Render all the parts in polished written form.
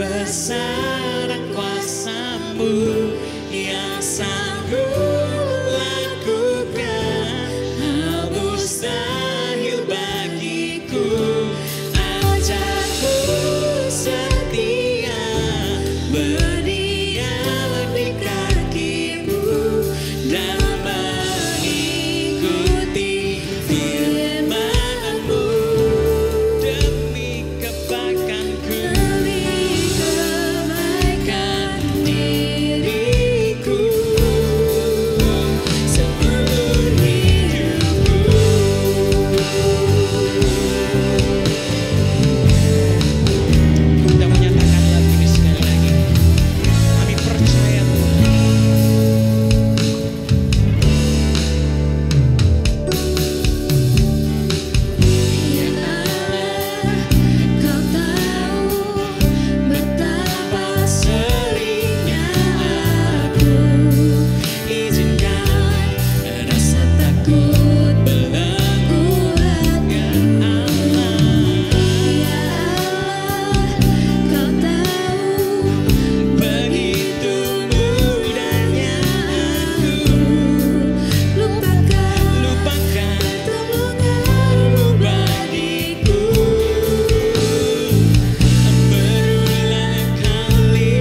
kebesaran kuasa-Mu yang sanggup lakukan hal mustahil bagiku. Ajarku setia berdiam di kaki-Mu dan mengikuti firman-Mu demi kebaikanku, diriku seumur hidupku. Kita menyatakan lagu ini sekali lagi. Kami percaya Tuhan. Ya Allah, Kau tahu betapa seringnya aku izinkan rasa takut belenggu hati. Ya Allah, Kau tahu begitu mudahnya aku lupakan pertolongan-Mu bagiku. Berulang kali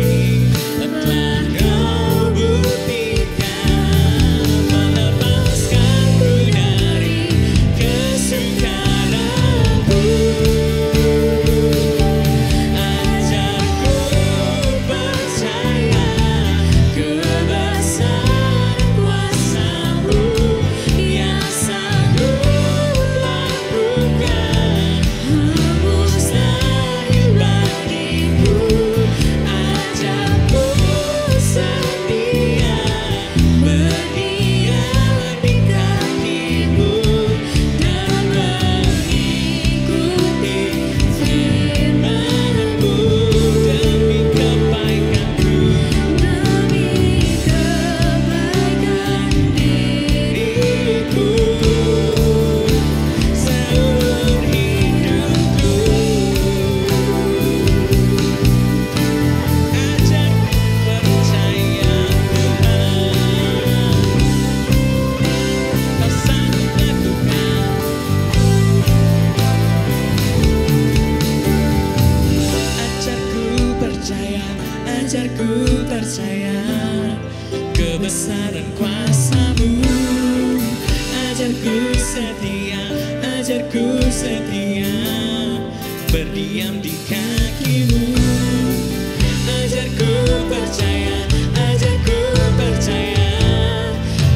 telah Kau buktikan melepaskanku dari kesungkananku. Ajarku percaya kebesaran kuasa-Mu yang sanggup lakukan hal mustahil bagiku. Ajarku setia berdiam di kaki-Mu dan mengikuti firman-Mu demi kebaikanku, diriku seumur hidupku. Ajarku percaya Tuhan, Kau sanggup lakukan. Ajarku percaya kebesaran kuasa-Mu. Ajarku setia berdiam di kaki-Mu. Ajarku percaya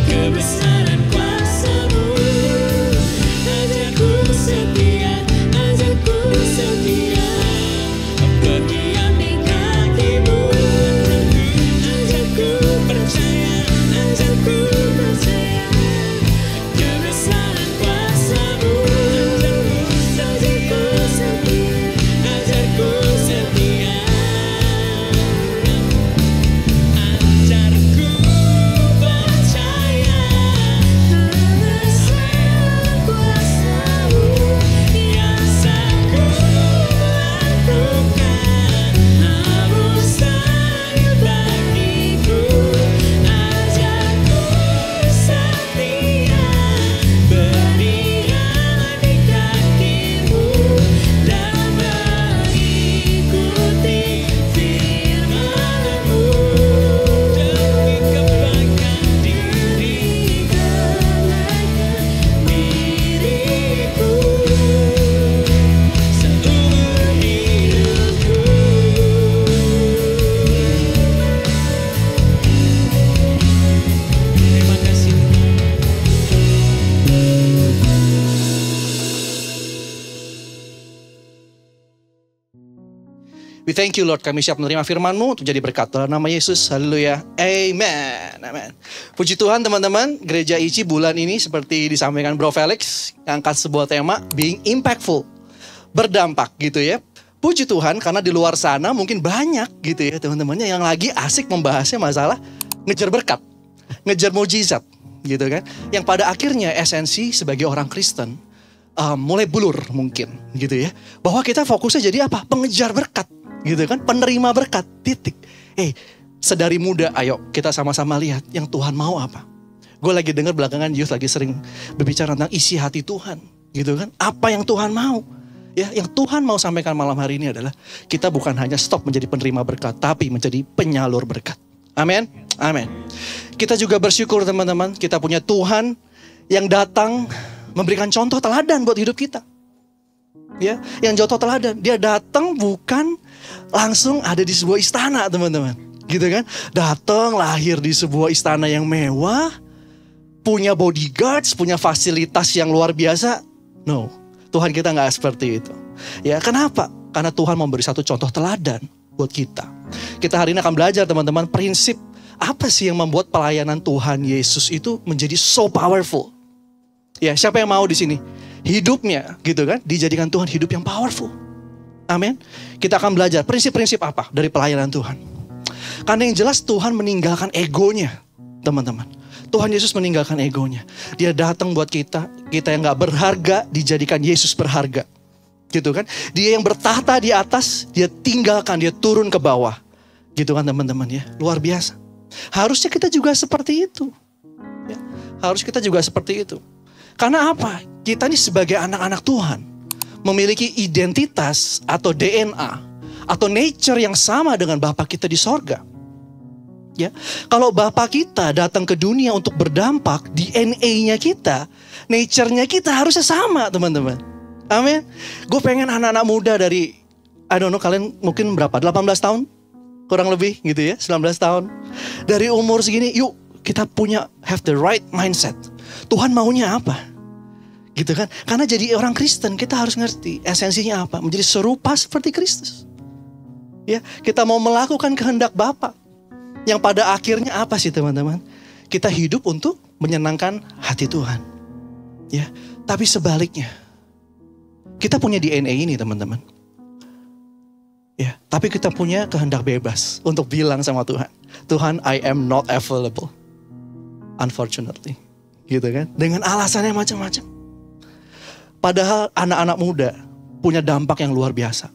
kebesaran kuasa-Mu. Ajarku setia berdiam di kaki-Mu. Ajarku percaya kebesaran kuasa-Mu. Ajarku setia. Ajarku percaya kebesaran kuasa-Mu yang sanggup lakukan hal mustahil bagiku. Ajarku setia berdiam di kaki-Mu dan mengikuti firman-Mu demi kebaikan diriku seumur hidupku. Terima kasih. We thank you Lord, kami siap menerima firman-Mu untuk jadi berkat dalam nama Yesus. Haleluya. Amen. Amen. Puji Tuhan teman-teman, Gereja ICI bulan ini seperti disampaikan Bro Felix, ngangkat sebuah tema being impactful, berdampak gitu ya. Puji Tuhan karena di luar sana mungkin banyak gitu ya teman-temannya yang lagi asik membahasnya masalah ngejar berkat, ngejar mujizat gitu kan. Yang pada akhirnya esensi sebagai orang Kristen mulai bulur mungkin gitu ya. Bahwa kita fokusnya jadi apa? Pengejar berkat. Gitu kan, penerima berkat, titik. Sedari muda, ayo kita sama-sama lihat yang Tuhan mau apa. Gue lagi dengar belakangan youth lagi sering berbicara tentang isi hati Tuhan, gitu kan. Apa yang Tuhan mau? Ya, yang Tuhan mau sampaikan malam hari ini adalah kita bukan hanya stop menjadi penerima berkat, tapi menjadi penyalur berkat. Amin, amin. Kita juga bersyukur teman-teman, kita punya Tuhan yang datang memberikan contoh teladan buat hidup kita. Ya, yang contoh teladan, dia datang bukan langsung ada di sebuah istana teman-teman, gitu kan? Datang lahir di sebuah istana yang mewah, punya bodyguards, punya fasilitas yang luar biasa. No, Tuhan kita nggak seperti itu. Ya, kenapa? Karena Tuhan memberi satu contoh teladan buat kita. Kita hari ini akan belajar teman-teman prinsip apa sih yang membuat pelayanan Tuhan Yesus itu menjadi so powerful. Ya, siapa yang mau di sini? Hidupnya gitu kan dijadikan Tuhan hidup yang powerful. Amin. Kita akan belajar prinsip-prinsip apa dari pelayanan Tuhan. Karena yang jelas Tuhan meninggalkan egonya, teman-teman. Tuhan Yesus meninggalkan egonya. Dia datang buat kita yang gak berharga dijadikan Yesus berharga. Gitu kan. Dia yang bertahta di atas, dia tinggalkan, dia turun ke bawah. Gitu kan teman-teman ya. Luar biasa. Harusnya kita juga seperti itu. Ya. Harus kita juga seperti itu. Karena apa? Kita ini sebagai anak-anak Tuhan memiliki identitas atau DNA atau nature yang sama dengan Bapa kita di sorga. Ya, kalau Bapa kita datang ke dunia untuk berdampak, DNA-nya kita, nature-nya kita harusnya sama teman-teman. Amin. Gue pengen anak-anak muda dari, I don't know kalian mungkin berapa? 18 tahun? Kurang lebih gitu ya, 19 tahun. Dari umur segini, yuk kita have the right mindset. Tuhan maunya apa? Gitu kan? Karena jadi orang Kristen kita harus ngerti esensinya apa? Menjadi serupa seperti Kristus. Ya, kita mau melakukan kehendak Bapa. Yang pada akhirnya apa sih teman-teman? Kita hidup untuk menyenangkan hati Tuhan. Ya, tapi sebaliknya. Kita punya DNA ini teman-teman. Ya, tapi kita punya kehendak bebas untuk bilang sama Tuhan, Tuhan, I am not available. Unfortunately. Gitu kan? Dengan alasannya macam-macam. Padahal anak-anak muda punya dampak yang luar biasa.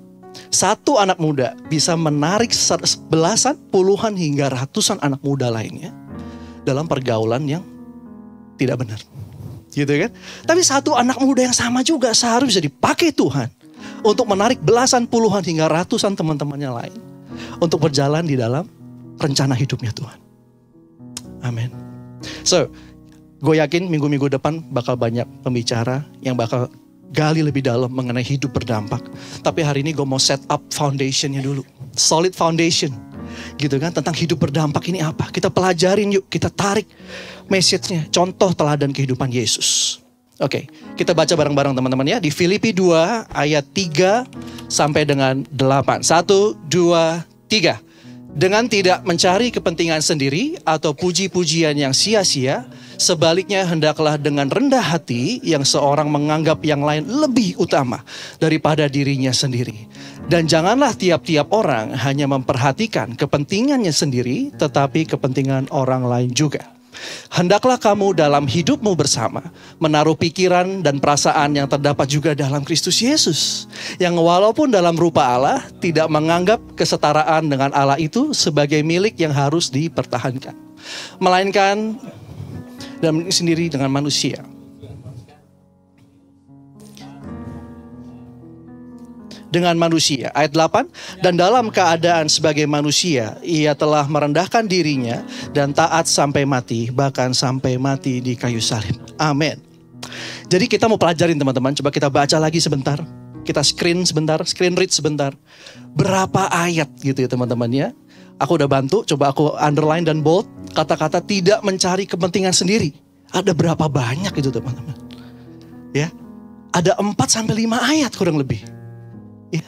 Satu anak muda bisa menarik belasan, puluhan hingga ratusan anak muda lainnya dalam pergaulan yang tidak benar. Gitu kan? Tapi satu anak muda yang sama juga seharusnya bisa dipakai Tuhan untuk menarik belasan, puluhan hingga ratusan teman-temannya lain untuk berjalan di dalam rencana hidupnya Tuhan. Amin. So, gue yakin minggu-minggu depan bakal banyak pembicara yang bakal gali lebih dalam mengenai hidup berdampak. Tapi hari ini gue mau set up foundationnya dulu. Solid foundation. Gitu kan, tentang hidup berdampak ini apa. Kita pelajarin yuk, kita tarik message-nya. Contoh teladan kehidupan Yesus. Oke, kita baca bareng-bareng teman-teman ya. Di Filipi 2 ayat 3 sampai dengan 8. 1, 2, 3. Dengan tidak mencari kepentingan sendiri atau puji-pujian yang sia-sia, sebaliknya hendaklah dengan rendah hati yang seorang menganggap yang lain lebih utama daripada dirinya sendiri. Dan janganlah tiap-tiap orang hanya memperhatikan kepentingannya sendiri, tetapi kepentingan orang lain juga. Hendaklah kamu dalam hidupmu bersama menaruh pikiran dan perasaan yang terdapat juga dalam Kristus Yesus, yang walaupun dalam rupa Allah tidak menganggap kesetaraan dengan Allah itu sebagai milik yang harus dipertahankan, melainkan dan sendiri dengan manusia. Dengan manusia. Ayat 8. Dan dalam keadaan sebagai manusia, ia telah merendahkan dirinya dan taat sampai mati, bahkan sampai mati di kayu salib. Amin. Jadi kita mau pelajarin teman-teman. Coba kita baca lagi sebentar. Kita screen read sebentar. Berapa ayat gitu ya teman-teman ya. Aku udah bantu, coba aku underline dan bold. Kata-kata tidak mencari kepentingan sendiri. Ada berapa banyak itu teman-teman. Ya. Ada 4-5 ayat kurang lebih. Ya.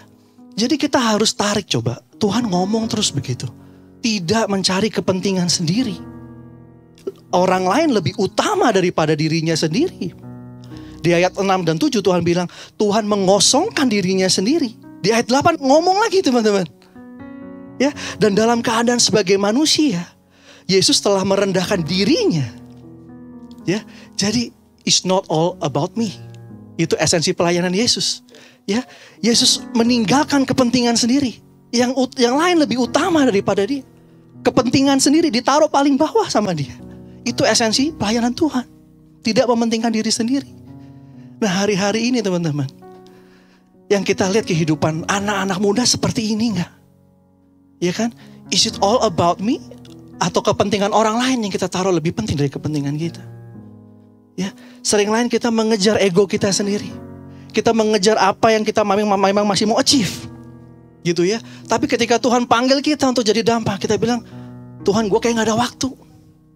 Jadi kita harus tarik coba. Tuhan ngomong terus begitu. Tidak mencari kepentingan sendiri. Orang lain lebih utama daripada dirinya sendiri. Di ayat 6 dan 7 Tuhan bilang, Tuhan mengosongkan dirinya sendiri. Di ayat 8 ngomong lagi teman-teman. Ya, dan dalam keadaan sebagai manusia, Yesus telah merendahkan dirinya. Ya, jadi it's not all about me. Itu esensi pelayanan Yesus. Ya, Yesus meninggalkan kepentingan sendiri. Yang lain lebih utama daripada dia. Kepentingan sendiri ditaruh paling bawah sama dia. Itu esensi pelayanan Tuhan. Tidak mementingkan diri sendiri. Nah, hari-hari ini teman-teman, yang kita lihat kehidupan anak-anak muda seperti ini enggak? Ya kan? Is it all about me? Atau kepentingan orang lain yang kita taruh lebih penting dari kepentingan kita? Ya, sering lain kita mengejar ego kita sendiri. Kita mengejar apa yang kita memang masih mau achieve. Gitu ya. Tapi ketika Tuhan panggil kita untuk jadi dampak, kita bilang, Tuhan, gue kayak gak ada waktu.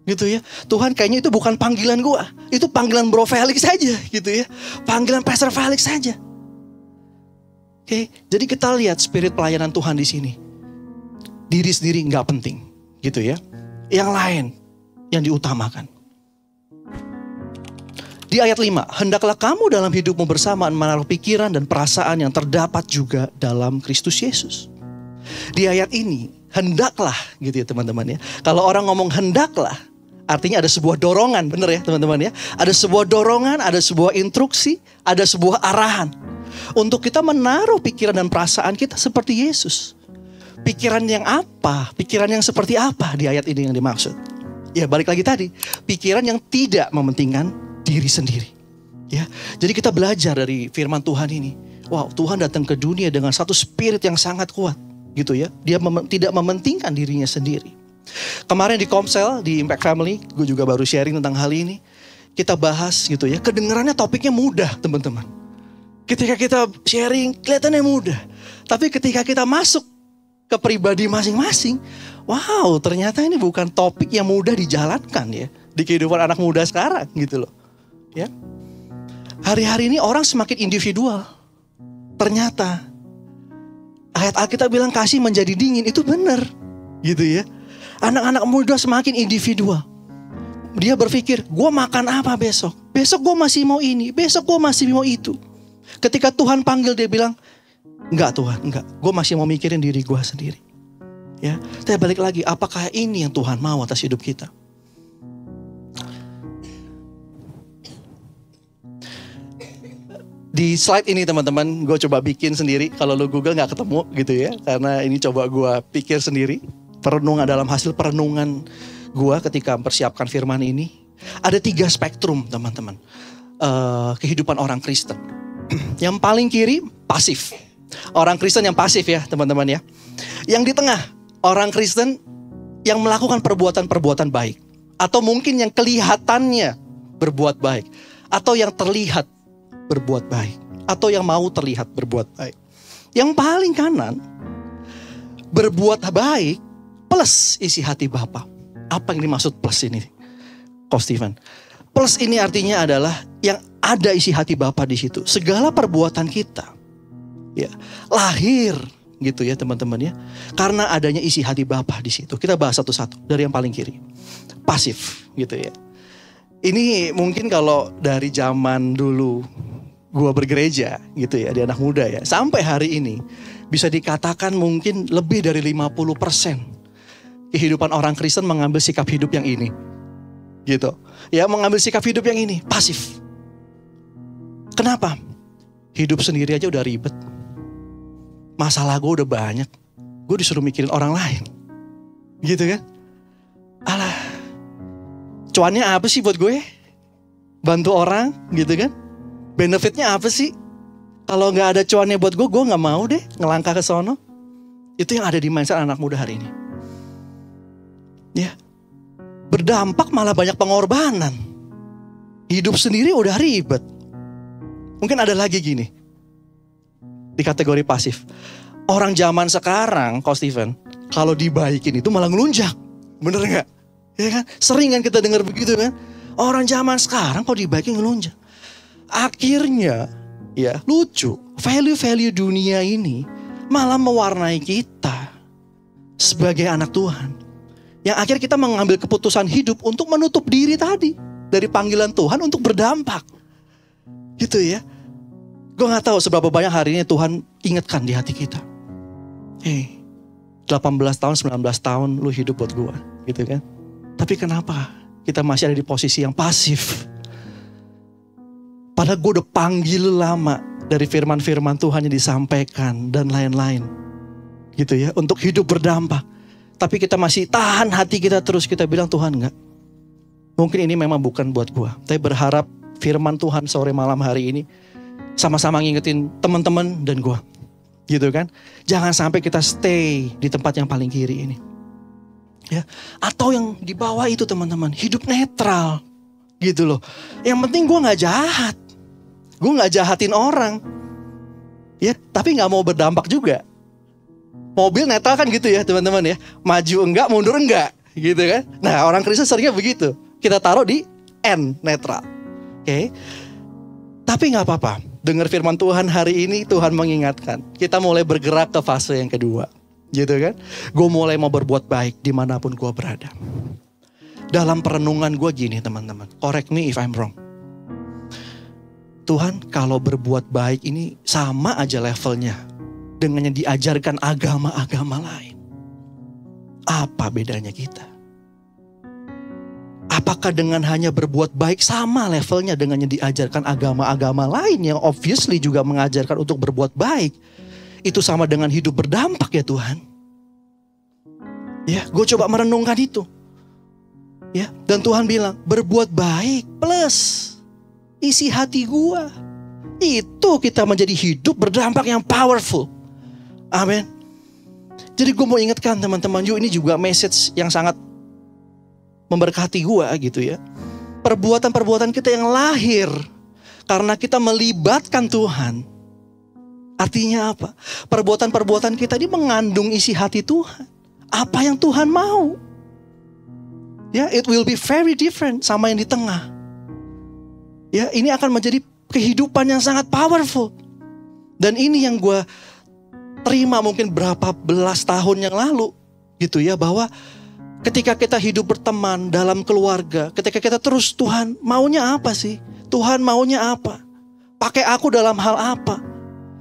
Gitu ya. Tuhan, kayaknya itu bukan panggilan gue. Itu panggilan Bro Felix saja. Gitu ya. Panggilan Pastor Felix saja. Oke, jadi kita lihat spirit pelayanan Tuhan di sini. Diri sendiri gak penting. Gitu ya. Yang lain yang diutamakan. Di ayat 5, hendaklah kamu dalam hidupmu bersamaan menaruh pikiran dan perasaan yang terdapat juga dalam Kristus Yesus. Di ayat ini, hendaklah gitu ya teman-teman ya. Kalau orang ngomong hendaklah, artinya ada sebuah dorongan, bener ya teman-teman ya. Ada sebuah dorongan, ada sebuah instruksi, ada sebuah arahan. Untuk kita menaruh pikiran dan perasaan kita seperti Yesus. Pikiran yang apa? Pikiran yang seperti apa di ayat ini yang dimaksud? Ya balik lagi tadi, pikiran yang tidak mementingkan diri sendiri. Ya, jadi kita belajar dari firman Tuhan ini. Wow, Tuhan datang ke dunia dengan satu spirit yang sangat kuat, gitu ya. Dia tidak mementingkan dirinya sendiri. Kemarin di Komsel, di Impact Family, gue juga baru sharing tentang hal ini. Kita bahas gitu ya. Kedengarannya topiknya mudah, teman-teman. Ketika kita sharing, kelihatannya mudah. Tapi ketika kita masuk ke pribadi masing-masing, wow, ternyata ini bukan topik yang mudah dijalankan ya di kehidupan anak muda sekarang, gitu loh. Ya. Hari-hari ini orang semakin individual. Ternyata ayat Alkitab bilang kasih menjadi dingin, itu benar. Gitu ya. Anak-anak muda semakin individual. Dia berpikir, gue makan apa besok? Besok gue masih mau ini, besok gue masih mau itu. Ketika Tuhan panggil dia bilang, enggak Tuhan, enggak. Gue masih mau mikirin diri gue sendiri. Ya, saya balik lagi, apakah ini yang Tuhan mau atas hidup kita? Di slide ini teman-teman, gue coba bikin sendiri. Kalau lo Google gak ketemu gitu ya. Karena ini coba gue pikir sendiri. Perenungan dalam hasil perenungan gue ketika mempersiapkan firman ini. Ada 3 spektrum teman-teman. Kehidupan orang Kristen. Yang paling kiri, pasif. Orang Kristen yang pasif ya teman-teman ya. Yang di tengah, orang Kristen yang melakukan perbuatan-perbuatan baik. Atau mungkin yang kelihatannya berbuat baik. Atau yang terlihat berbuat baik. Atau yang mau terlihat berbuat baik. Yang paling kanan, berbuat baik plus isi hati Bapa. Apa yang dimaksud plus ini? Coach Stephen. Plus ini artinya adalah yang ada isi hati Bapa di situ. Segala perbuatan kita ya lahir gitu ya teman-teman ya. Karena adanya isi hati Bapa di situ. Kita bahas satu-satu dari yang paling kiri. Pasif gitu ya. Ini mungkin kalau dari zaman dulu gua bergereja gitu ya, di anak muda ya, sampai hari ini bisa dikatakan mungkin lebih dari 50% kehidupan orang Kristen mengambil sikap hidup yang ini. Gitu. Ya, mengambil sikap hidup yang ini, pasif. Kenapa? Hidup sendiri aja udah ribet. Masalah gue udah banyak. Gue disuruh mikirin orang lain. Gitu kan? Alah. Cuannya apa sih buat gue? Bantu orang gitu kan? Benefitnya apa sih? Kalau gak ada cuannya buat gue gak mau deh ngelangkah ke sono. Itu yang ada di mindset anak muda hari ini. Ya. Berdampak malah banyak pengorbanan. Hidup sendiri udah ribet. Mungkin ada lagi gini. Di kategori pasif. Orang zaman sekarang, Coach Stephen, kalau dibaikin itu malah ngelunjak. Bener gak? Ya kan? Sering kan kita dengar begitu kan? Orang zaman sekarang kalau dibaikin ngelunjak. Akhirnya, ya lucu. Value-value dunia ini malah mewarnai kita sebagai anak Tuhan. Yang akhirnya kita mengambil keputusan hidup untuk menutup diri tadi. Dari panggilan Tuhan untuk berdampak. Gitu ya. Gue gak tahu seberapa banyak hari ini Tuhan ingatkan di hati kita. 18 tahun, 19 tahun lu hidup buat gue. Gitu kan. Tapi kenapa kita masih ada di posisi yang pasif? Padahal gue udah panggil lama dari firman-firman Tuhan yang disampaikan dan lain-lain. gitu ya, untuk hidup berdampak. Tapi kita masih tahan hati kita terus, kita bilang Tuhan enggak. Mungkin ini memang bukan buat gua. Tapi berharap firman Tuhan sore malam hari ini sama-sama ngingetin teman-teman dan gua. Gitu kan? Jangan sampai kita stay di tempat yang paling kiri ini. Ya, atau yang di bawah itu teman-teman, hidup netral. Gitu loh. Yang penting gua enggak jahat. Gua enggak jahatin orang. Ya, tapi enggak mau berdampak juga. Mobil netral kan gitu ya teman-teman ya. Maju enggak, mundur enggak. Gitu kan. Nah orang Kristen seringnya begitu. Kita taruh di N, netral. Oke. Tapi gak apa-apa. Dengar firman Tuhan hari ini, Tuhan mengingatkan. Kita mulai bergerak ke fase yang kedua. Gitu kan. Gue mulai mau berbuat baik dimanapun gue berada. Dalam perenungan gue gini teman-teman. Correct me if I'm wrong. Tuhan kalau berbuat baik ini sama aja levelnya dengan yang diajarkan agama-agama lain. Apa bedanya kita? Apakah dengan hanya berbuat baik sama levelnya dengan yang diajarkan agama-agama lain yang obviously juga mengajarkan untuk berbuat baik? Itu sama dengan hidup berdampak ya Tuhan? Ya, gue coba merenungkan itu. Ya, dan Tuhan bilang berbuat baik plus isi hati gue. Itu kita menjadi hidup berdampak yang powerful. Amin. Jadi gue mau ingatkan teman-teman, yuk ini juga message yang sangat memberkati gue gitu ya. Perbuatan-perbuatan kita yang lahir karena kita melibatkan Tuhan. Artinya apa? Perbuatan-perbuatan kita ini mengandung isi hati Tuhan. Apa yang Tuhan mau. Ya, it will be very different sama yang di tengah. Ya, ini akan menjadi kehidupan yang sangat powerful. Dan ini yang gue terima mungkin berapa belas tahun yang lalu gitu ya, bahwa ketika kita hidup berteman dalam keluarga, ketika kita terus Tuhan maunya apa sih? Tuhan maunya apa? Pakai aku dalam hal apa?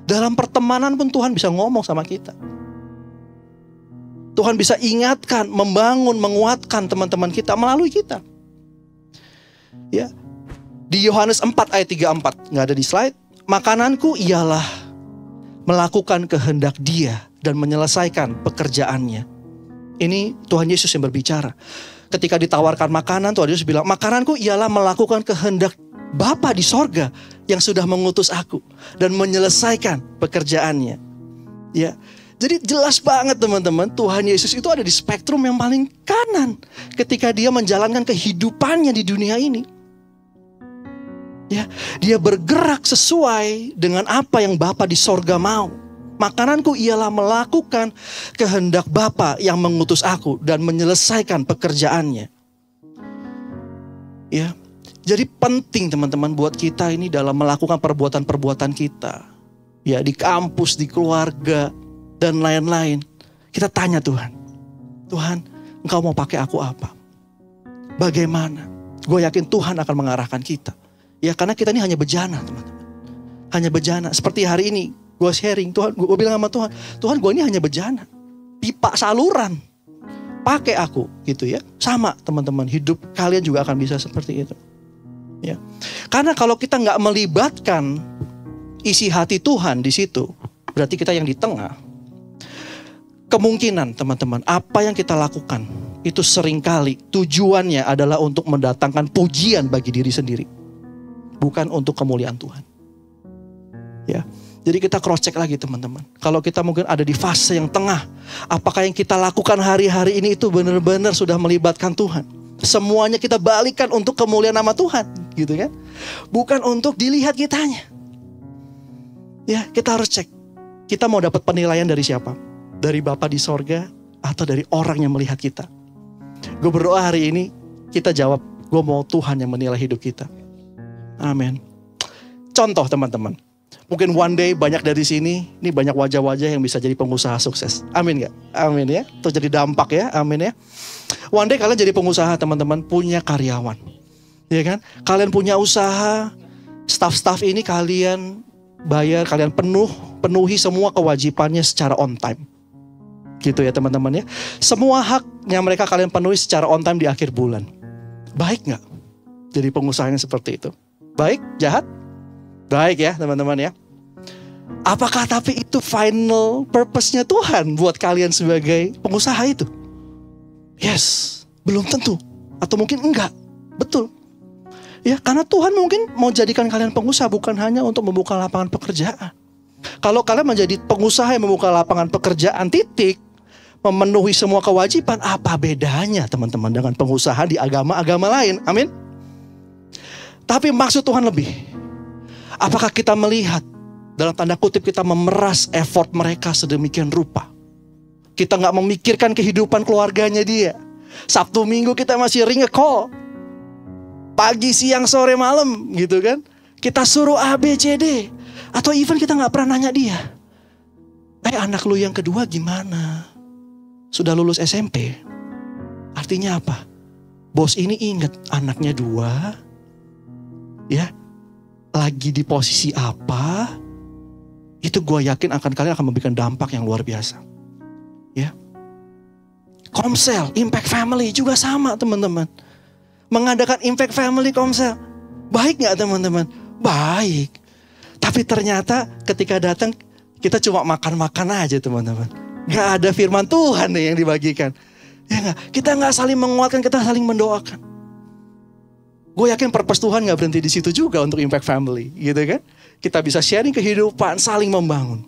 Dalam pertemanan pun Tuhan bisa ngomong sama kita. Tuhan bisa ingatkan, membangun, menguatkan teman-teman kita melalui kita. Ya. Di Yohanes 4 ayat 34, nggak ada di slide. Makananku ialah melakukan kehendak Dia dan menyelesaikan pekerjaannya. Ini Tuhan Yesus yang berbicara. Ketika ditawarkan makanan, Tuhan Yesus bilang, makananku ialah melakukan kehendak Bapa di sorga yang sudah mengutus aku dan menyelesaikan pekerjaannya. Ya, jadi jelas banget teman-teman, Tuhan Yesus itu ada di spektrum yang paling kanan ketika Dia menjalankan kehidupannya di dunia ini. Ya, Dia bergerak sesuai dengan apa yang Bapa di sorga mau. Makananku ialah melakukan kehendak Bapa yang mengutus aku dan menyelesaikan pekerjaannya. Ya, jadi penting teman-teman buat kita ini dalam melakukan perbuatan-perbuatan kita. Ya, di kampus, di keluarga, dan lain-lain. Kita tanya Tuhan, Tuhan, Engkau mau pakai aku apa? Bagaimana? Gue yakin Tuhan akan mengarahkan kita. Ya, karena kita ini hanya bejana teman-teman. Hanya bejana. Seperti hari ini gue sharing, Tuhan, gue bilang sama Tuhan, Tuhan gue ini hanya bejana. Pipa saluran. Pakai aku gitu ya. Sama teman-teman, hidup kalian juga akan bisa seperti itu. Ya. Karena kalau kita gak melibatkan isi hati Tuhan di situ, berarti kita yang di tengah. Kemungkinan teman-teman, apa yang kita lakukan itu seringkali tujuannya adalah untuk mendatangkan pujian bagi diri sendiri. Bukan untuk kemuliaan Tuhan. Ya, jadi kita cross check lagi teman-teman. Kalau kita mungkin ada di fase yang tengah, apakah yang kita lakukan hari-hari ini itu benar-benar sudah melibatkan Tuhan? Semuanya kita balikan untuk kemuliaan nama Tuhan, gitu kan? Bukan untuk dilihat kitanya. Ya, kita harus cek. Kita mau dapat penilaian dari siapa? Dari Bapa di sorga atau dari orang yang melihat kita? Gue berdoa hari ini kita jawab, gue mau Tuhan yang menilai hidup kita. Amin. Contoh teman-teman, mungkin one day banyak dari sini, ini banyak wajah-wajah yang bisa jadi pengusaha sukses. Amin gak? Amin ya. Itu jadi dampak ya, amin ya. One day kalian jadi pengusaha teman-teman, punya karyawan. Ya kan? Kalian punya usaha, staff-staff ini kalian bayar, kalian penuhi semua kewajibannya secara on time. Gitu ya teman-teman ya. Semua haknya mereka kalian penuhi secara on time di akhir bulan. Baik gak? Jadi pengusaha yang seperti itu. Baik, jahat? Baik ya teman-teman ya. Apakah tapi itu final purpose-nya Tuhan buat kalian sebagai pengusaha itu? Yes, belum tentu. Atau mungkin enggak. Betul. Ya, karena Tuhan mungkin mau jadikan kalian pengusaha bukan hanya untuk membuka lapangan pekerjaan. Kalau kalian menjadi pengusaha yang membuka lapangan pekerjaan titik, memenuhi semua kewajiban, apa bedanya teman-teman dengan pengusaha di agama-agama lain? Amin. Tapi maksud Tuhan lebih. Apakah kita melihat dalam tanda kutip kita memeras effort mereka sedemikian rupa? Kita gak memikirkan kehidupan keluarganya dia. Sabtu Minggu kita masih ring a call. Pagi, siang, sore, malam gitu kan. Kita suruh A, B, C, D. Atau even kita gak pernah nanya dia. Anak lu yang kedua gimana? Sudah lulus SMP. Artinya apa? Bos ini ingat anaknya 2. Ya. Lagi di posisi apa? Itu gue yakin kalian akan memberikan dampak yang luar biasa. Ya. Komsel, Impact Family juga sama teman-teman. Mengadakan Impact Family Komsel. Baik gak teman-teman? Baik. Tapi ternyata ketika datang kita cuma makan-makan aja teman-teman. Gak ada firman Tuhan nih yang dibagikan. Ya gak? Kita gak saling menguatkan, kita saling mendoakan. Gue yakin purpose Tuhan gak berhenti di situ juga untuk Impact Family. Gitu kan? Kita bisa sharing kehidupan, saling membangun.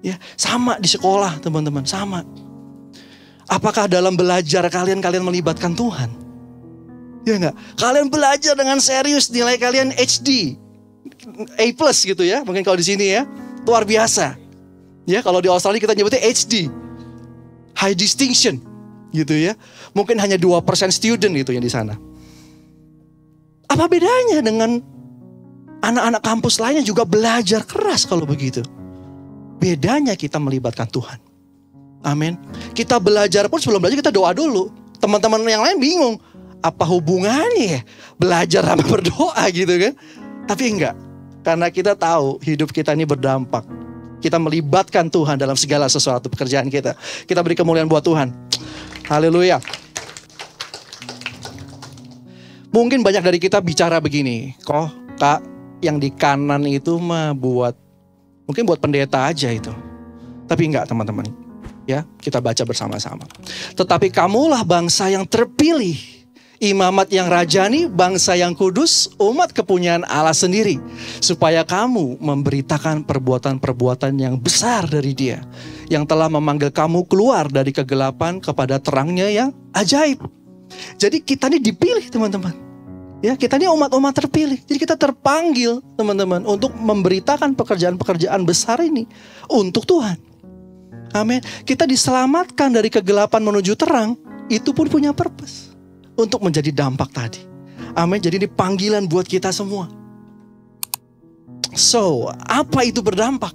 Ya, sama di sekolah teman-teman, sama. Apakah dalam belajar kalian melibatkan Tuhan? Ya enggak? Kalian belajar dengan serius, nilai kalian HD, A+ gitu ya. Mungkin kalau di sini ya, luar biasa. Ya, kalau di Australia kita nyebutnya HD, High Distinction gitu ya. Mungkin hanya 2% student gitu yang di sana. Apa bedanya dengan anak-anak kampus lainnya juga belajar keras kalau begitu? Bedanya kita melibatkan Tuhan. Amin. Kita belajar pun sebelum belajar kita doa dulu. Teman-teman yang lain bingung. Apa hubungannya ya? Belajar sama berdoa gitu kan. Tapi enggak. Karena kita tahu hidup kita ini berdampak. Kita melibatkan Tuhan dalam segala sesuatu pekerjaan kita. Kita beri kemuliaan buat Tuhan. Haleluya. Mungkin banyak dari kita bicara begini. Kak, yang di kanan itu mah mungkin buat pendeta aja itu. Tapi enggak teman-teman. Ya, kita baca bersama-sama. Tetapi kamulah bangsa yang terpilih, imamat yang rajani, bangsa yang kudus, umat kepunyaan Allah sendiri, supaya kamu memberitakan perbuatan-perbuatan yang besar dari Dia, yang telah memanggil kamu keluar dari kegelapan kepada terangnya yang ajaib. Jadi kita ini dipilih teman-teman. Ya, kita ini umat-umat terpilih. Jadi kita terpanggil teman-teman untuk memberitakan pekerjaan-pekerjaan besar ini untuk Tuhan. Amin. Kita diselamatkan dari kegelapan menuju terang. Itu pun punya purpose. Untuk menjadi dampak tadi. Amin. Jadi ini panggilan buat kita semua. So, apa itu berdampak?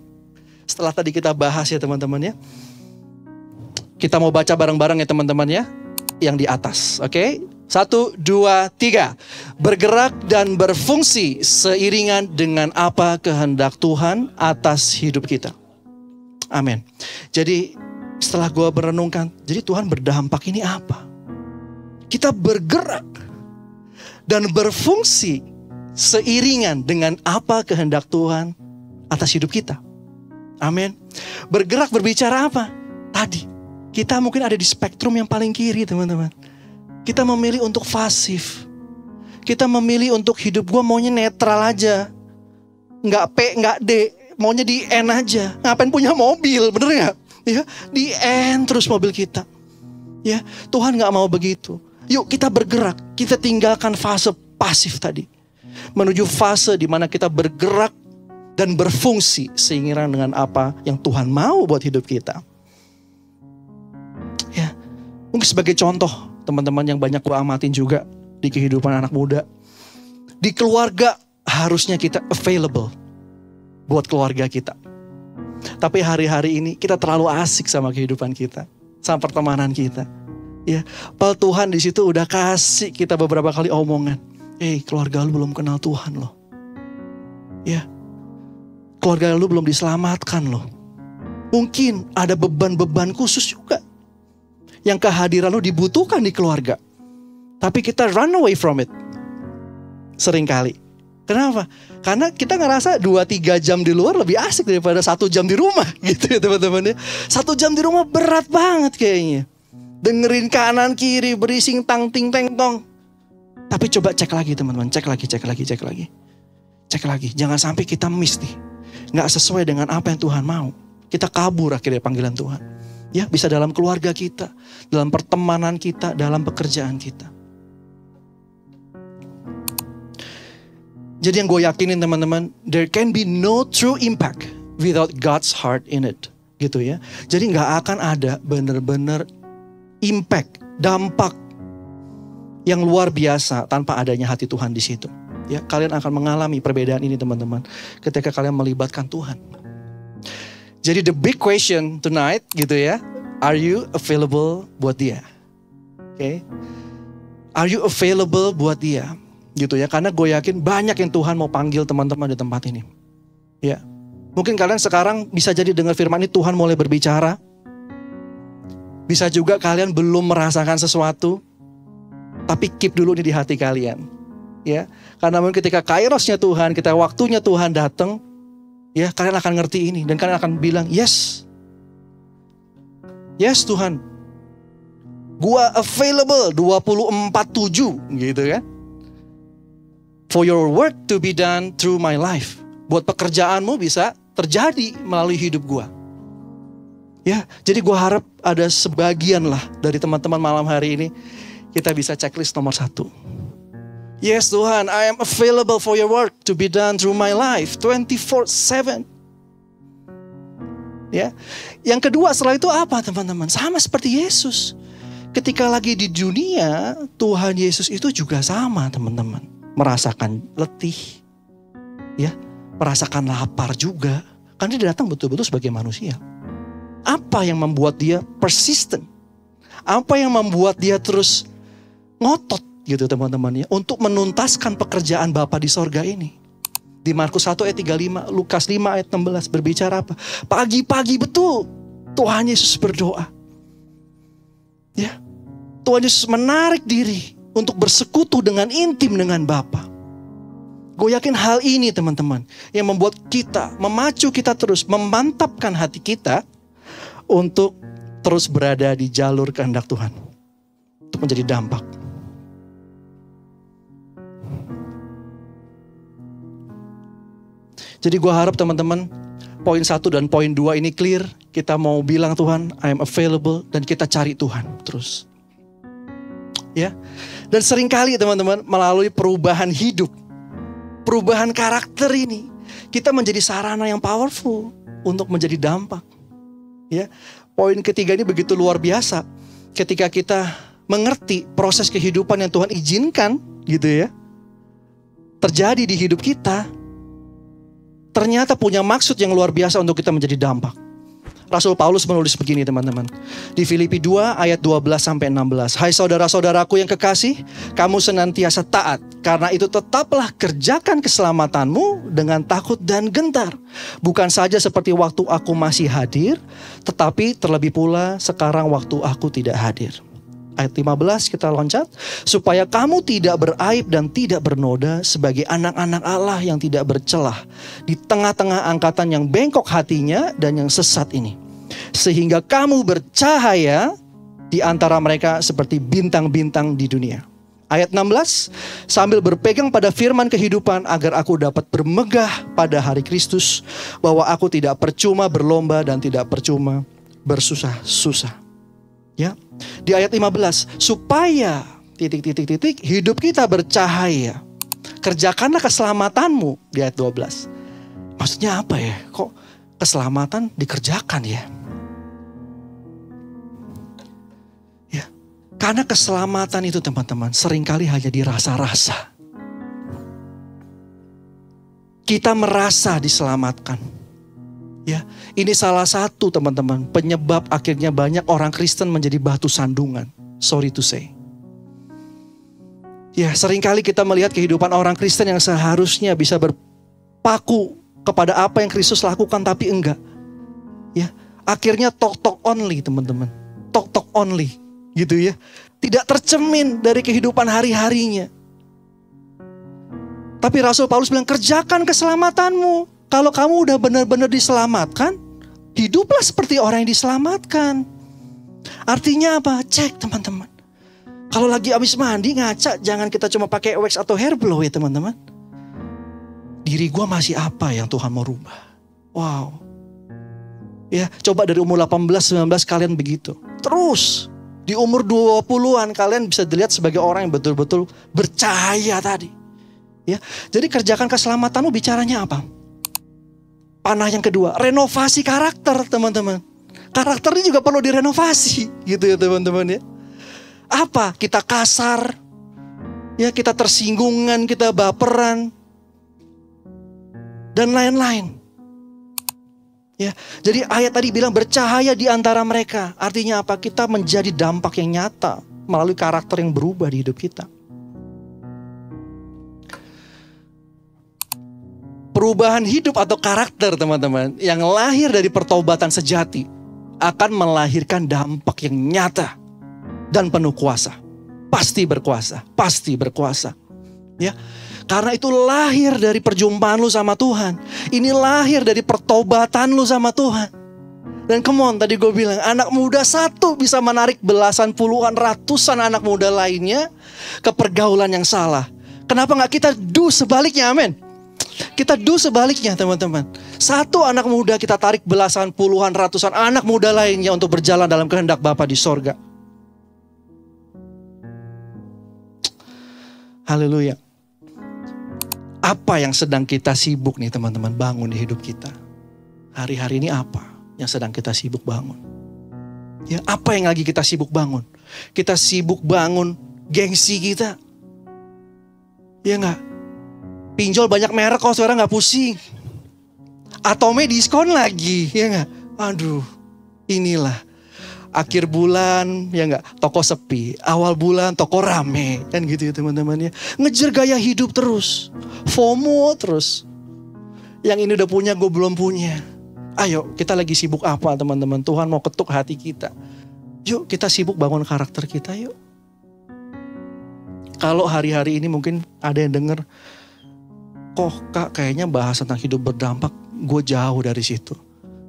Setelah tadi kita bahas ya teman-teman ya. Kita mau baca bareng-bareng ya teman-teman ya. Yang di atas. Oke. 1, 2, 3. Bergerak dan berfungsi seiringan dengan apa kehendak Tuhan atas hidup kita. Amin. Jadi setelah gue merenungkan, jadi Tuhan berdampak ini apa? Kita bergerak dan berfungsi seiringan dengan apa kehendak Tuhan atas hidup kita. Amin. Bergerak berbicara apa? Tadi, kita mungkin ada di spektrum yang paling kiri teman-teman. Kita memilih untuk pasif. Kita memilih untuk hidup gue maunya netral aja. Nggak P, nggak D. Maunya di N aja. Ngapain punya mobil, bener gak? Ya, di N terus mobil kita. Ya, Tuhan gak mau begitu. Yuk kita bergerak. Kita tinggalkan fase pasif tadi. Menuju fase di mana kita bergerak dan berfungsi seiringan dengan apa yang Tuhan mau buat hidup kita. Ya, mungkin sebagai contoh teman-teman yang banyak gue amatin juga di kehidupan anak muda. Di keluarga harusnya kita available buat keluarga kita. Tapi hari-hari ini kita terlalu asik sama kehidupan kita, sama pertemanan kita. Ya, Pak Tuhan di situ udah kasih kita beberapa kali omongan. Keluarga lu belum kenal Tuhan loh. Ya, keluarga lu belum diselamatkan loh. Mungkin ada beban-beban khusus juga yang kehadiran lu dibutuhkan di keluarga. Tapi kita run away from it seringkali. Kenapa? Karena kita ngerasa 2-3 jam di luar lebih asik daripada 1 jam di rumah gitu ya teman-teman ya. 1 jam di rumah berat banget kayaknya. Dengerin kanan kiri berising tang ting teng tong. Tapi coba cek lagi teman-teman, cek lagi. Cek lagi, jangan sampai kita miss nih. Gak sesuai dengan apa yang Tuhan mau. Kita kabur akhirnya panggilan Tuhan. Ya, bisa dalam keluarga kita, dalam pertemanan kita, dalam pekerjaan kita. Jadi yang gue yakinin teman-teman, there can be no true impact without God's heart in it. Gitu ya. Jadi gak akan ada benar-benar impact, dampak yang luar biasa tanpa adanya hati Tuhan di situ. Ya, kalian akan mengalami perbedaan ini teman-teman ketika kalian melibatkan Tuhan. Jadi the big question tonight gitu ya, are you available buat dia? Oke. Are you available buat dia? Gitu ya, karena gue yakin banyak yang Tuhan mau panggil teman-teman di tempat ini. Ya, mungkin kalian sekarang bisa jadi dengar firman ini Tuhan mulai berbicara. Bisa juga kalian belum merasakan sesuatu, tapi keep dulu ini di hati kalian. Ya, karena mungkin ketika kairosnya Tuhan, ketika waktunya Tuhan datang, ya kalian akan ngerti ini dan kalian akan bilang yes, yes Tuhan, gua available 24/7 gitu kan. For your work to be done through my life. Buat pekerjaanmu bisa terjadi melalui hidup gua. Ya, jadi gua harap ada sebagian lah dari teman-teman malam hari ini kita bisa checklist nomor 1. Yes Tuhan, I am available for your work to be done through my life 24/7. Ya. Yang kedua setelah itu apa teman-teman? Sama seperti Yesus. Ketika lagi di dunia, Tuhan Yesus itu juga sama teman-teman. Merasakan letih, ya, merasakan lapar juga. Kan dia datang betul-betul sebagai manusia. Apa yang membuat dia persisten? Apa yang membuat dia terus ngotot gitu teman-teman ya, untuk menuntaskan pekerjaan Bapa di sorga ini? Di Markus 1 ayat 35, Lukas 5 ayat 16 berbicara apa? Pagi-pagi betul Tuhan Yesus berdoa. Ya, Tuhan Yesus menarik diri untuk bersekutu dengan intim dengan Bapa. Gue yakin hal ini teman-teman yang membuat kita, memacu kita terus, memantapkan hati kita untuk terus berada di jalur kehendak Tuhan. Untuk menjadi dampak. Jadi gue harap teman-teman poin 1 dan poin 2 ini clear. Kita mau bilang Tuhan, I am available, dan kita cari Tuhan terus. Ya. Dan seringkali teman-teman melalui perubahan hidup, perubahan karakter ini, kita menjadi sarana yang powerful untuk menjadi dampak. Ya. Poin ketiga ini begitu luar biasa. Ketika kita mengerti proses kehidupan yang Tuhan izinkan gitu ya, terjadi di hidup kita, ternyata punya maksud yang luar biasa untuk kita menjadi dampak. Rasul Paulus menulis begini teman-teman. Di Filipi 2 ayat 12-16. Hai saudara-saudaraku yang kekasih, kamu senantiasa taat. Karena itu tetaplah kerjakan keselamatanmu dengan takut dan gentar. Bukan saja seperti waktu aku masih hadir, tetapi terlebih pula sekarang waktu aku tidak hadir. Ayat 15 kita loncat. Supaya kamu tidak beraib dan tidak bernoda sebagai anak-anak Allah yang tidak bercelah di tengah-tengah angkatan yang bengkok hatinya dan yang sesat ini. Sehingga kamu bercahaya di antara mereka seperti bintang-bintang di dunia. Ayat 16. Sambil berpegang pada firman kehidupan agar aku dapat bermegah pada hari Kristus. Bahwa aku tidak percuma berlomba dan tidak percuma bersusah-susah. Ya, di ayat 15, supaya hidup kita bercahaya. Kerjakanlah keselamatanmu di ayat 12. Maksudnya apa ya? Kok keselamatan dikerjakan ya? Ya, karena keselamatan itu teman-teman seringkali hanya dirasa-rasa. Kita merasa diselamatkan. Ya, ini salah satu teman-teman penyebab akhirnya banyak orang Kristen menjadi batu sandungan. Sorry to say. Ya, seringkali kita melihat kehidupan orang Kristen yang seharusnya bisa berpaku kepada apa yang Kristus lakukan, tapi enggak. Ya, akhirnya talk only teman-teman. Talk only, gitu ya. Tidak tercermin dari kehidupan hari-harinya. Tapi Rasul Paulus bilang, kerjakan keselamatanmu. Kalau kamu udah benar-benar diselamatkan, hiduplah seperti orang yang diselamatkan. Artinya apa? Cek teman-teman. Kalau lagi habis mandi ngaca, jangan kita cuma pakai wax atau hair blow ya teman-teman. Diri gue masih apa yang Tuhan mau rubah? Wow. Ya, coba dari umur 18-19 kalian begitu. Terus di umur 20-an kalian bisa dilihat sebagai orang yang betul-betul bercahaya tadi. Ya, jadi kerjakan keselamatanmu bicaranya apa? Panah yang kedua, renovasi karakter teman-teman. Karakter ini juga perlu direnovasi gitu ya teman-teman ya. Apa? Kita kasar, ya kita tersinggungan, kita baperan, dan lain-lain. Ya, jadi ayat tadi bilang bercahaya di antara mereka. Artinya apa? Kita menjadi dampak yang nyata melalui karakter yang berubah di hidup kita. Perubahan hidup atau karakter teman-teman yang lahir dari pertobatan sejati akan melahirkan dampak yang nyata dan penuh kuasa. Pasti berkuasa, pasti berkuasa. Ya. Karena itu lahir dari perjumpaan lu sama Tuhan. Ini lahir dari pertobatan lu sama Tuhan. Dan come on, tadi gue bilang anak muda satu bisa menarik belasan, puluhan, ratusan anak muda lainnya ke pergaulan yang salah. Kenapa gak kita do sebaliknya, amin? Kita do sebaliknya teman-teman. Satu anak muda kita tarik belasan, puluhan, ratusan anak muda lainnya untuk berjalan dalam kehendak Bapa di sorga. Haleluya. Apa yang sedang kita sibuk nih teman-teman bangun di hidup kita? Hari-hari ini apa yang sedang kita sibuk bangun? Ya, apa yang lagi kita sibuk bangun? Kita sibuk bangun gengsi kita. Ya enggak? Pinjol banyak merek kok sekarang gak pusing. Atomnya diskon lagi, ya enggak? Aduh, inilah. Akhir bulan, ya enggak, toko sepi. Awal bulan toko rame. Kan gitu ya teman-teman ya. Ngejar gaya hidup terus. FOMO terus. Yang ini udah punya, gue belum punya. Ayo, kita lagi sibuk apa teman-teman? Tuhan mau ketuk hati kita. Yuk, kita sibuk bangun karakter kita yuk. Kalau hari-hari ini mungkin ada yang denger, kok kak kayaknya bahas tentang hidup berdampak, gue jauh dari situ.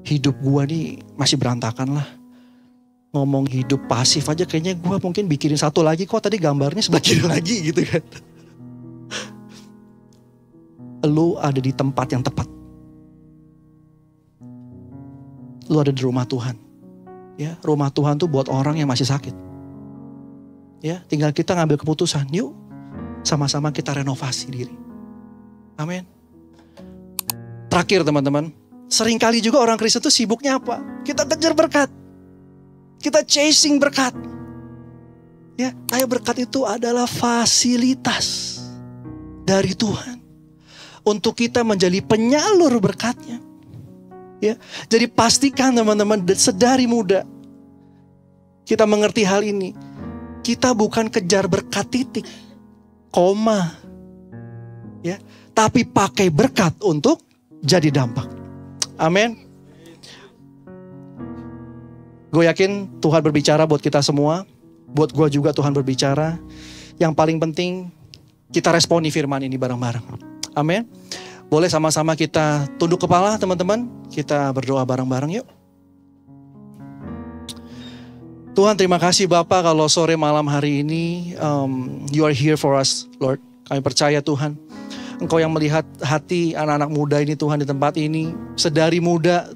Hidup gue nih masih berantakan lah. Ngomong hidup pasif aja kayaknya gue mungkin bikinin satu lagi kok, tadi gambarnya sebelah kiri lagi gitu kan. Lu ada di tempat yang tepat. Lu ada di rumah Tuhan. Ya, rumah Tuhan tuh buat orang yang masih sakit. Ya, tinggal kita ngambil keputusan. Yuk, sama-sama kita renovasi diri. Amin. Terakhir teman-teman, seringkali juga orang Kristen tuh sibuknya apa? Kita kejar berkat. Kita chasing berkat. Ya, ayo berkat itu adalah fasilitas dari Tuhan untuk kita menjadi penyalur berkatnya. Ya, jadi pastikan teman-teman sedari muda kita mengerti hal ini. Kita bukan kejar berkat titik, koma. Ya, tapi pakai berkat untuk jadi dampak. Amin. Gue yakin Tuhan berbicara buat kita semua. Buat gue juga Tuhan berbicara. Yang paling penting kita responi firman ini bareng-bareng. Amin. Boleh sama-sama kita tunduk kepala teman-teman. Kita berdoa bareng-bareng yuk. Tuhan terima kasih Bapa kalau sore malam hari ini you are here for us Lord. Kami percaya Tuhan. Engkau yang melihat hati anak-anak muda ini Tuhan di tempat ini. Sedari muda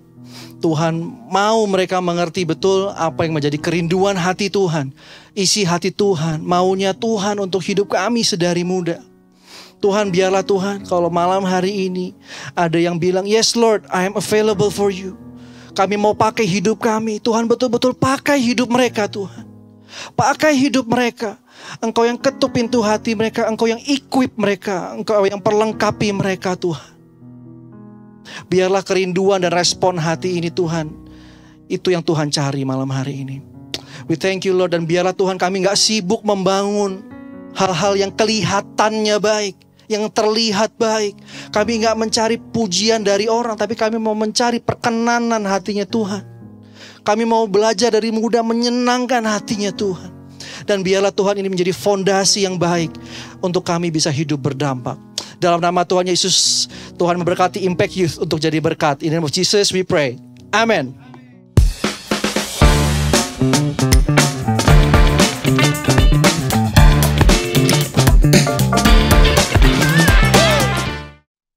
Tuhan mau mereka mengerti betul apa yang menjadi kerinduan hati Tuhan. Isi hati Tuhan, maunya Tuhan untuk hidup kami sedari muda. Tuhan biarlah Tuhan kalau malam hari ini ada yang bilang, yes Lord, I am available for you. Kami mau pakai hidup kami. Tuhan betul-betul pakai hidup mereka Tuhan. Pakai hidup mereka. Engkau yang ketuk pintu hati mereka. Engkau yang equip mereka. Engkau yang perlengkapi mereka Tuhan. Biarlah kerinduan dan respon hati ini Tuhan. Itu yang Tuhan cari malam hari ini. We thank you Lord. Dan biarlah Tuhan kami gak sibuk membangun hal-hal yang kelihatannya baik, yang terlihat baik. Kami gak mencari pujian dari orang, tapi kami mau mencari perkenanan hatinya Tuhan. Kami mau belajar dari muda menyenangkan hatinya Tuhan. Dan biarlah Tuhan ini menjadi fondasi yang baik untuk kami bisa hidup berdampak. Dalam nama Tuhan Yesus, Tuhan memberkati Impact Youth untuk jadi berkat. In the name of Jesus we pray. Amen.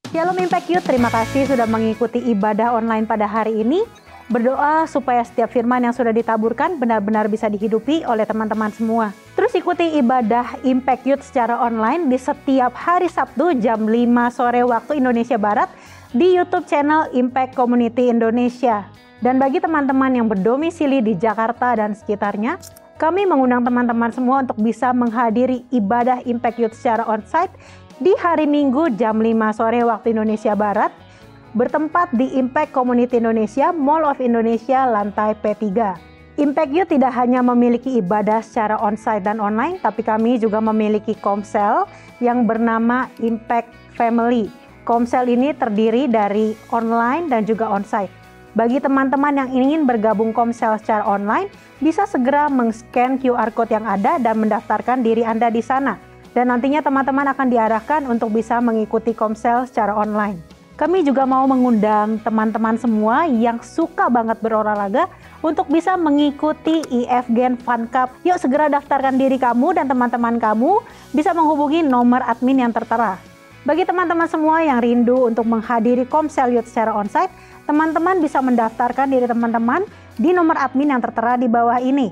Shalom Impact Youth, terima kasih sudah mengikuti ibadah online pada hari ini. Berdoa supaya setiap firman yang sudah ditaburkan benar-benar bisa dihidupi oleh teman-teman semua. Terus ikuti ibadah Impact Youth secara online di setiap hari Sabtu jam 5 sore waktu Indonesia Barat di YouTube channel Impact Community Indonesia. Dan bagi teman-teman yang berdomisili di Jakarta dan sekitarnya, kami mengundang teman-teman semua untuk bisa menghadiri ibadah Impact Youth secara onsite di hari Minggu jam 5 sore waktu Indonesia Barat, bertempat di Impact Community Indonesia, Mall of Indonesia, lantai P3. Impact Youth tidak hanya memiliki ibadah secara onsite dan online, tapi kami juga memiliki komsel yang bernama Impact Family. Komsel ini terdiri dari online dan juga onsite. Bagi teman-teman yang ingin bergabung komsel secara online, bisa segera meng-scan QR Code yang ada dan mendaftarkan diri Anda di sana. Dan nantinya teman-teman akan diarahkan untuk bisa mengikuti komsel secara online. Kami juga mau mengundang teman-teman semua yang suka banget berolahraga untuk bisa mengikuti IFGen Fun Cup. Yuk segera daftarkan diri kamu dan teman-teman kamu bisa menghubungi nomor admin yang tertera. Bagi teman-teman semua yang rindu untuk menghadiri komsel youth secara onsite, teman-teman bisa mendaftarkan diri teman-teman di nomor admin yang tertera di bawah ini.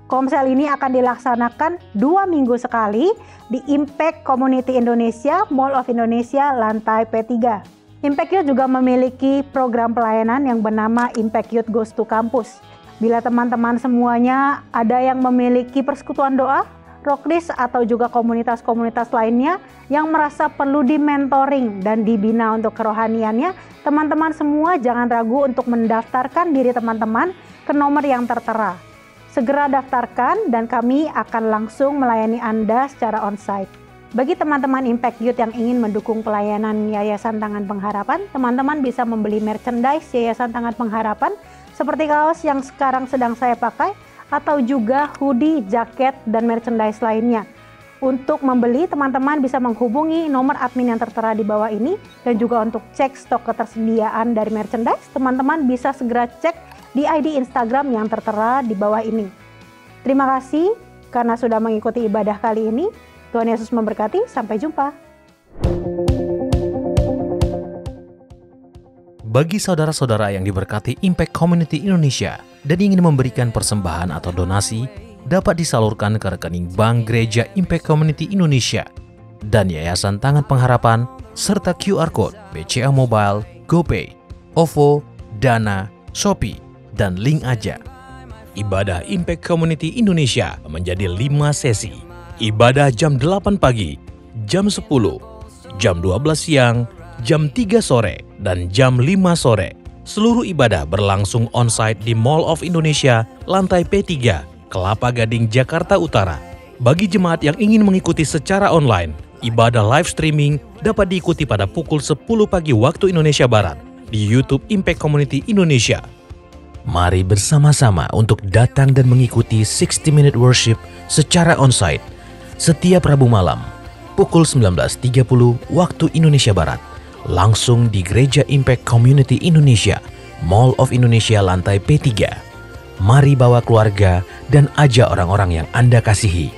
Komsel ini akan dilaksanakan 2 minggu sekali di Impact Community Indonesia, Mall of Indonesia, lantai P3. Impact Youth juga memiliki program pelayanan yang bernama Impact Youth Goes to Campus. Bila teman-teman semuanya ada yang memiliki persekutuan doa, rockris atau juga komunitas-komunitas lainnya yang merasa perlu di-mentoring dan dibina untuk kerohaniannya, teman-teman semua jangan ragu untuk mendaftarkan diri teman-teman ke nomor yang tertera. Segera daftarkan dan kami akan langsung melayani Anda secara onsite. Bagi teman-teman Impact Youth yang ingin mendukung pelayanan Yayasan Tangan Pengharapan, teman-teman bisa membeli merchandise Yayasan Tangan Pengharapan seperti kaos yang sekarang sedang saya pakai atau juga hoodie, jaket, dan merchandise lainnya. Untuk membeli, teman-teman bisa menghubungi nomor admin yang tertera di bawah ini dan juga untuk cek stok ketersediaan dari merchandise, teman-teman bisa segera cek di ID Instagram yang tertera di bawah ini. Terima kasih karena sudah mengikuti ibadah kali ini. Tuhan Yesus memberkati, sampai jumpa. Bagi saudara-saudara yang diberkati Impact Community Indonesia dan ingin memberikan persembahan atau donasi, dapat disalurkan ke rekening Bank Gereja Impact Community Indonesia dan Yayasan Tangan Pengharapan, serta QR Code BCA Mobile, GoPay, OVO, Dana, Shopee, dan link aja. Ibadah Impact Community Indonesia menjadi 5 sesi. Ibadah jam 8 pagi, jam 10, jam 12 siang, jam 3 sore, dan jam 5 sore. Seluruh ibadah berlangsung onsite di Mall of Indonesia, lantai P3, Kelapa Gading, Jakarta Utara. Bagi jemaat yang ingin mengikuti secara online, ibadah live streaming dapat diikuti pada pukul 10 pagi waktu Indonesia Barat di YouTube Impact Community Indonesia. Mari bersama-sama untuk datang dan mengikuti 60 Minute Worship secara onsite setiap Rabu malam pukul 19.30 waktu Indonesia Barat, langsung di Gereja Impact Community Indonesia, Mall of Indonesia, lantai P3. Mari bawa keluarga dan ajak orang-orang yang Anda kasihi.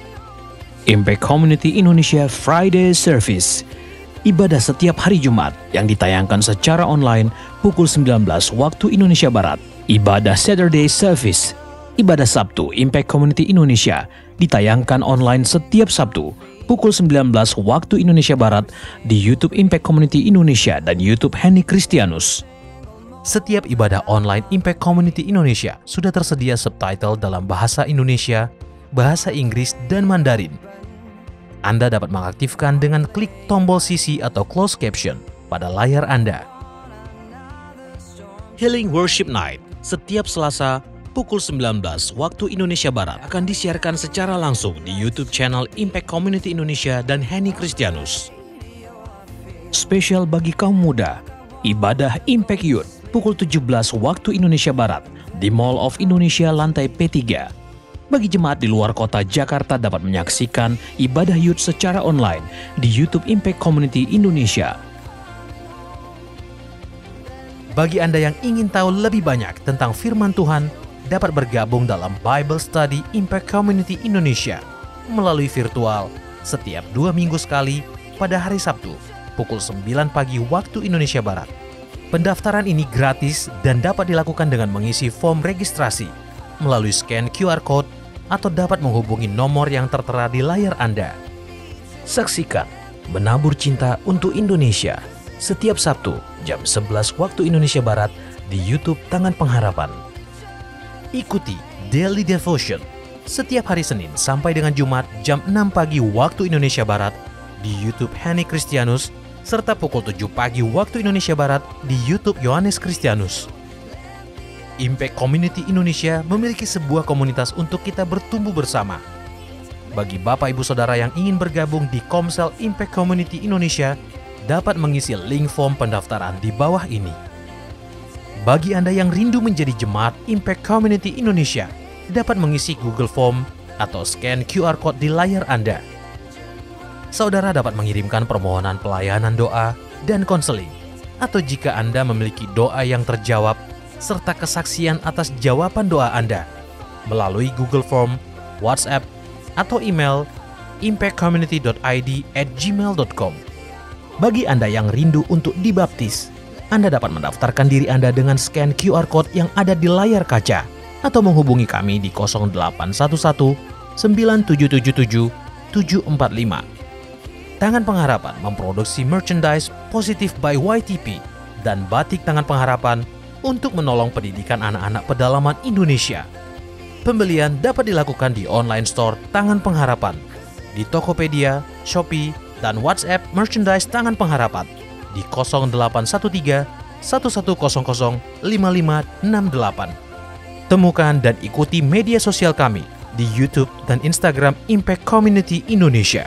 Impact Community Indonesia Friday Service, ibadah setiap hari Jumat yang ditayangkan secara online pukul 19 waktu Indonesia Barat. Ibadah Saturday Service, ibadah Sabtu Impact Community Indonesia ditayangkan online setiap Sabtu pukul 19 waktu Indonesia Barat di YouTube Impact Community Indonesia dan YouTube Henny Kristianus. Setiap ibadah online Impact Community Indonesia sudah tersedia subtitle dalam bahasa Indonesia, bahasa Inggris, dan Mandarin. Anda dapat mengaktifkan dengan klik tombol CC atau closed caption pada layar Anda. Healing Worship Night setiap Selasa pukul 19 waktu Indonesia Barat akan disiarkan secara langsung di YouTube channel Impact Community Indonesia dan Henny Kristianus. Spesial bagi kaum muda, ibadah Impact Youth pukul 17 waktu Indonesia Barat di Mall of Indonesia lantai P3. Bagi jemaat di luar kota Jakarta dapat menyaksikan ibadah youth secara online di YouTube Impact Community Indonesia. Bagi Anda yang ingin tahu lebih banyak tentang firman Tuhan, dapat bergabung dalam Bible Study Impact Community Indonesia melalui virtual setiap 2 minggu sekali pada hari Sabtu, pukul 9 pagi waktu Indonesia Barat. Pendaftaran ini gratis dan dapat dilakukan dengan mengisi form registrasi melalui scan QR Code atau dapat menghubungi nomor yang tertera di layar Anda. Saksikan Menabur Cinta untuk Indonesia setiap Sabtu jam 11 waktu Indonesia Barat di YouTube Tangan Pengharapan. Ikuti Daily Devotion setiap hari Senin sampai dengan Jumat jam 6 pagi waktu Indonesia Barat di YouTube Hani Kristianus serta pukul 7 pagi waktu Indonesia Barat di YouTube Yohanes Kristianus. Impact Community Indonesia memiliki sebuah komunitas untuk kita bertumbuh bersama. Bagi Bapak Ibu Saudara yang ingin bergabung di Komsel Impact Community Indonesia, dapat mengisi link form pendaftaran di bawah ini. Bagi Anda yang rindu menjadi jemaat Impact Community Indonesia, dapat mengisi Google Form atau scan QR Code di layar Anda. Saudara dapat mengirimkan permohonan pelayanan doa dan konseling, atau jika Anda memiliki doa yang terjawab, serta kesaksian atas jawaban doa Anda melalui Google Form, WhatsApp, atau email impactcommunity.id@gmail.com. Bagi Anda yang rindu untuk dibaptis, Anda dapat mendaftarkan diri Anda dengan scan QR Code yang ada di layar kaca atau menghubungi kami di 0811 9777 745. Tangan Pengharapan memproduksi merchandise Positive by YTP dan batik Tangan Pengharapan untuk menolong pendidikan anak-anak pedalaman Indonesia. Pembelian dapat dilakukan di online store Tangan Pengharapan, di Tokopedia, Shopee, dan WhatsApp merchandise Tangan Pengharapan di 0813 1100 5568. Temukan dan ikuti media sosial kami di YouTube dan Instagram Impact Community Indonesia.